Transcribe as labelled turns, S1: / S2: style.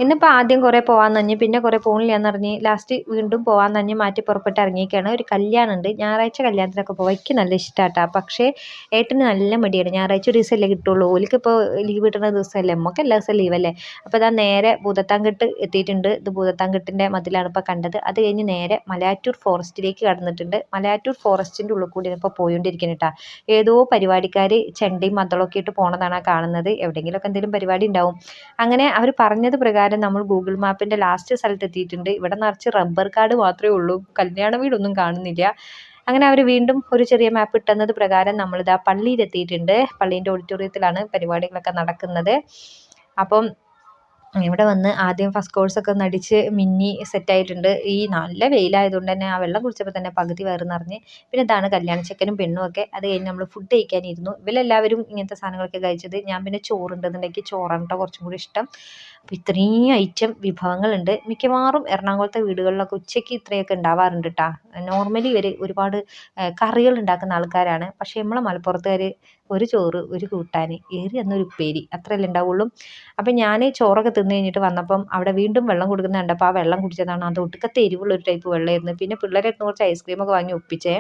S1: ഇന്നിപ്പോൾ ആദ്യം കുറേ പോകാൻ നഞ്ഞ് പിന്നെ കുറേ പോകണില്ലാന്ന് പറഞ്ഞ് ലാസ്റ്റ് വീണ്ടും പോകാൻ നഞ്ഞ് മാറ്റി പുറപ്പെട്ട് ഇറങ്ങിയിരിക്കുകയാണ്. ഒരു കല്യാണമുണ്ട്, ഞായറാഴ്ച കല്യാണത്തിനൊക്കെ പോകാൻ എനിക്ക് നല്ല ഇഷ്ടമാട്ടോ. പക്ഷേ ഏട്ടന് നല്ല മടിയാണ്. ഞായറാഴ്ച ഒരു ദിവസമല്ലേ കിട്ടുള്ളൂ, ഓലിക്കിപ്പോൾ ലീവ് കിട്ടുന്ന ദിവസമല്ലേ, നമുക്ക് എല്ലാ ദിവസവും ലീവല്ലേ. അപ്പോൾ ഇതാ നേരെ ഭൂതത്താൻകെട്ട് എത്തിയിട്ടുണ്ട്. ഇത് ഭൂതത്താൻകെട്ടിൻ്റെ മതിലാണ് ഇപ്പോൾ കണ്ടത്. അത് കഴിഞ്ഞ് നേരെ മലയാറ്റൂർ ഫോറസ്റ്റിലേക്ക് കടന്നിട്ടുണ്ട്. മലയാറ്റൂർ ഫോറസ്റ്റിൻ്റെ ഉള്ളിൽ കൂടി ഇപ്പോൾ പോയിക്കൊണ്ടിരിക്കുന്നത് കേട്ടോ. ഏതോ പരിപാടിക്കാർ ചെണ്ടയും മദ്ദളമൊക്കെ ഇട്ട് പോണതാണ് കാണുന്നത്. എവിടെയെങ്കിലുമൊക്കെ എന്തെങ്കിലും പരിപാടി ഉണ്ടാവും. അങ്ങനെ അവർ പറഞ്ഞത് പ്രകാരം നമ്മൾ ഗൂഗിൾ മാപ്പിൻ്റെ ലാസ്റ്റ് സ്ഥലത്ത് എത്തിയിട്ടുണ്ട്. ഇവിടെ നിറച്ച് റബ്ബർ കാട് മാത്രമേ ഉള്ളൂ, കല്യാണ വീടൊന്നും കാണുന്നില്ല. അങ്ങനെ അവർ വീണ്ടും ഒരു ചെറിയ മാപ്പ് ഇട്ടുന്നത് പ്രകാരം നമ്മളിതാ പള്ളിയിലെത്തിയിട്ടുണ്ട്. പള്ളീൻ്റെ ഓഡിറ്റോറിയത്തിലാണ് പരിപാടികളൊക്കെ നടക്കുന്നത്. അപ്പം ഇവിടെ വന്ന് ആദ്യം ഫസ്റ്റ് കോഴ്സൊക്കെ ഒന്ന് അടിച്ച് മിന്നി സെറ്റായിട്ടുണ്ട്. ഈ നല്ല വെയിലായതുകൊണ്ട് തന്നെ ആ വെള്ളം കുടിച്ചപ്പോൾ തന്നെ പകുതി വയറ് നിറഞ്ഞ്. പിന്നെ ഇതാണ് കല്യാണച്ചക്കനും പെണ്ണും ഒക്കെ. അത് കഴിഞ്ഞ് നമ്മൾ ഫുഡ് കഴിക്കാനിരുന്നു. ഇവരെല്ലാവരും ഇങ്ങനത്തെ സാധനങ്ങളൊക്കെ കഴിച്ചത്. ഞാൻ പിന്നെ ചോറുണ്ടെന്നുണ്ടെങ്കിൽ ചോറാണ് കേട്ടോ കുറച്ചും കൂടി ഇഷ്ടം. അപ്പോൾ ഇത്രയും ഐറ്റം വിഭവങ്ങളുണ്ട്. മിക്കവാറും എറണാകുളത്തെ വീടുകളിലൊക്കെ ഉച്ചയ്ക്ക് ഇത്രയൊക്കെ ഉണ്ടാവാറുണ്ട് കേട്ടോ. നോർമലി ഇവർ ഒരുപാട് കറികൾ ഉണ്ടാക്കുന്ന ആൾക്കാരാണ്. പക്ഷേ നമ്മളെ മലപ്പുറത്തുകാർ ഒരു ചോറ്, ഒരു കൂട്ടാൻ, ഏറി എന്നൊരു ഉപ്പേരി, അത്രയല്ലേ ഉണ്ടാവുള്ളൂ. അപ്പം ഞാൻ ചോറൊക്കെ തിന്ന് കഴിഞ്ഞിട്ട് വന്നപ്പം അവിടെ വീണ്ടും വെള്ളം കൊടുക്കുന്ന കണ്ടപ്പോൾ ആ വെള്ളം കുടിച്ചതാണ്. അത് ഒട്ടുക്കത്തെ എരിവുള്ളൊരു ടൈപ്പ് വെള്ളമായിരുന്നു. പിന്നെ പിള്ളേരെ കുറച്ച് ഐസ്ക്രീമൊക്കെ വാങ്ങി ഒപ്പിച്ചേ.